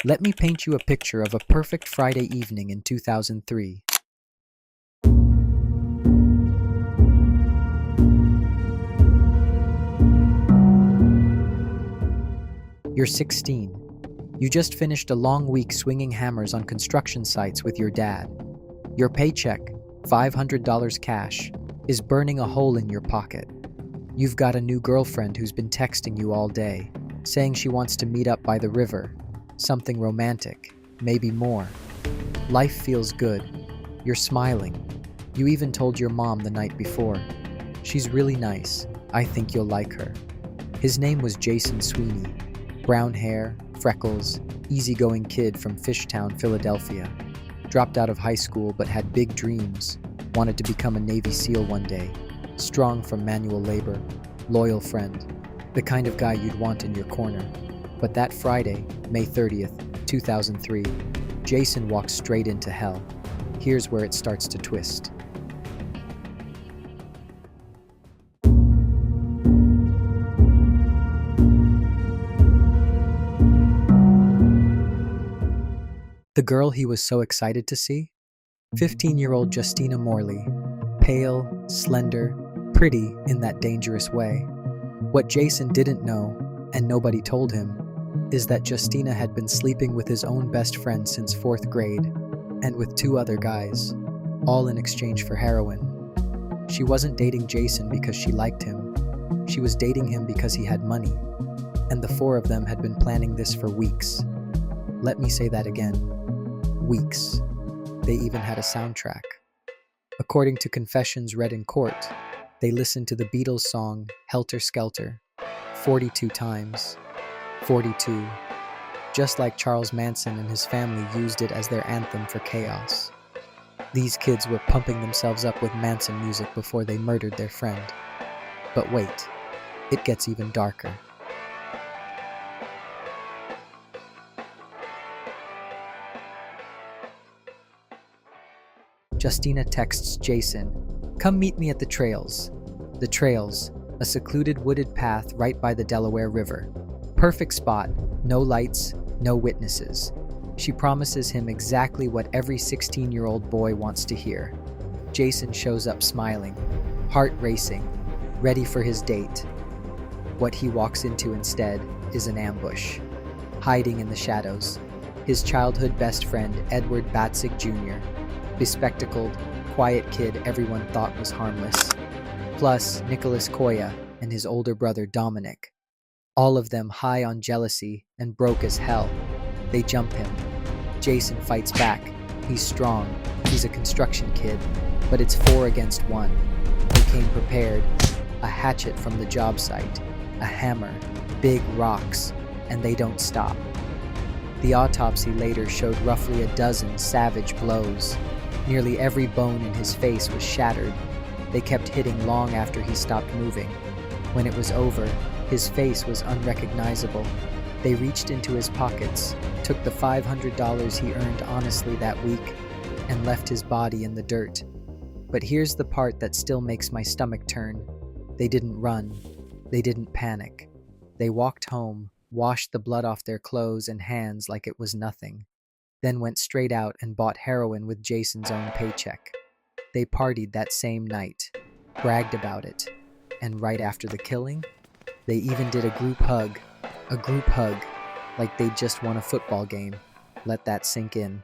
Let me paint you a picture of a perfect Friday evening in 2003. You're 16. You just finished a long week swinging hammers on construction sites with your dad. Your paycheck, $500 cash, is burning a hole in your pocket. You've got a new girlfriend who's been texting you all day, saying she wants to meet up by the river. Something romantic, maybe more. Life feels good. You're smiling. You even told your mom the night before. She's really nice. I think you'll like her. His name was Jason Sweeney. Brown hair, freckles, easygoing kid from Fishtown, Philadelphia. Dropped out of high school but had big dreams. Wanted to become a Navy SEAL one day. Strong from manual labor. Loyal friend. The kind of guy you'd want in your corner. But that Friday, May 30th, 2003, Jason walks straight into hell. Here's where it starts to twist. The girl he was so excited to see? 15-year-old Justina Morley. Pale, slender, pretty in that dangerous way. What Jason didn't know, and nobody told him, is that Justina had been sleeping with his own best friend since 4th grade, and with 2 other guys, all in exchange for heroin. She wasn't dating Jason because she liked him. She was dating him because he had money, and the 4 of them had been planning this for weeks. Let me say that again. Weeks. They even had a soundtrack. According to confessions read in court, they listened to the Beatles song Helter Skelter 42 times. 42. Just like Charles Manson and his family used it as their anthem for chaos. These kids were pumping themselves up with Manson music before they murdered their friend. But wait, it gets even darker. Justina texts Jason, "Come meet me at the trails." The trails, a secluded wooded path right by the Delaware River. Perfect spot, no lights, no witnesses. She promises him exactly what every 16-year-old boy wants to hear. Jason shows up smiling, heart racing, ready for his date. What he walks into instead is an ambush. Hiding in the shadows, his childhood best friend Edward Batzig Jr., bespectacled, quiet kid everyone thought was harmless. Plus Nicholas Coia and his older brother Dominic. All of them high on jealousy and broke as hell. They jump him. Jason fights back. He's strong. He's a construction kid. But it's 4 against 1. They came prepared. A hatchet from the job site. A hammer. Big rocks. And they don't stop. The autopsy later showed roughly a dozen savage blows. Nearly every bone in his face was shattered. They kept hitting long after he stopped moving. When it was over, his face was unrecognizable. They reached into his pockets, took the $500 he earned honestly that week, and left his body in the dirt. But here's the part that still makes my stomach turn. They didn't run. They didn't panic. They walked home, washed the blood off their clothes and hands like it was nothing, then went straight out and bought heroin with Jason's own paycheck. They partied that same night, bragged about it, and right after the killing, they even did a group hug, like they'd just won a football game. Let that sink in.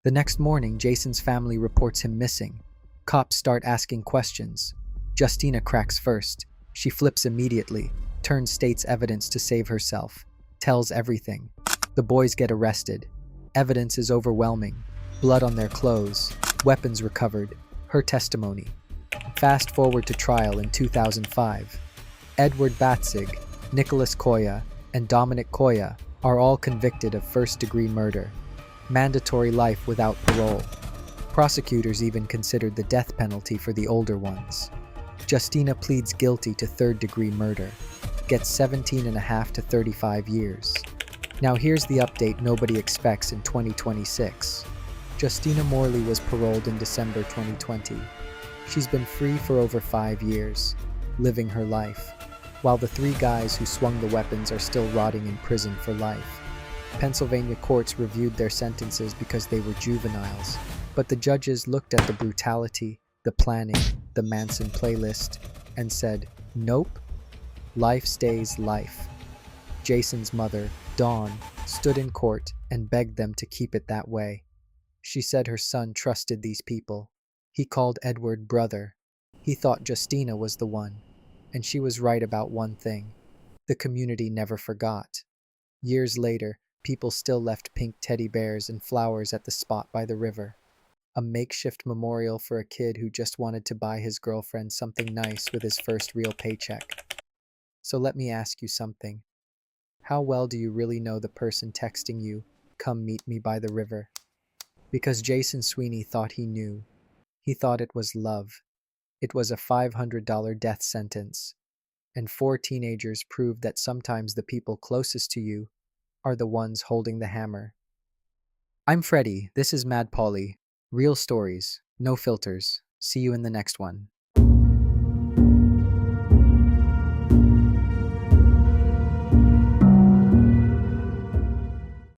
The next morning, Jason's family reports him missing. Cops start asking questions. Justina cracks first. She flips immediately, turns state's evidence to save herself, tells everything. The boys get arrested. Evidence is overwhelming. Blood on their clothes, weapons recovered, her testimony. Fast forward to trial in 2005. Edward Batzig, Nicholas Coia, and Dominic Coia are all convicted of first-degree murder. Mandatory life without parole. Prosecutors even considered the death penalty for the older ones. Justina pleads guilty to third-degree murder, gets 17.5 to 35 years. Now here's the update nobody expects in 2026. Justina Morley was paroled in December 2020. She's been free for over 5 years, living her life, while the 3 guys who swung the weapons are still rotting in prison for life. Pennsylvania courts reviewed their sentences because they were juveniles, but the judges looked at the brutality, the planning, the Manson playlist, and said, nope, life stays life. Jason's mother, Dawn, stood in court and begged them to keep it that way. She said her son trusted these people. He called Edward brother. He thought Justina was the one. And she was right about one thing. The community never forgot. Years later, people still left pink teddy bears and flowers at the spot by the river. A makeshift memorial for a kid who just wanted to buy his girlfriend something nice with his first real paycheck. So let me ask you something. How well do you really know the person texting you, "Come meet me by the river"? Because Jason Sweeney thought he knew. He thought it was love. It was a $500 death sentence. And 4 teenagers proved that sometimes the people closest to you are the ones holding the hammer. I'm Freddie. This is Mad Polly. Real stories, no filters. See you in the next one.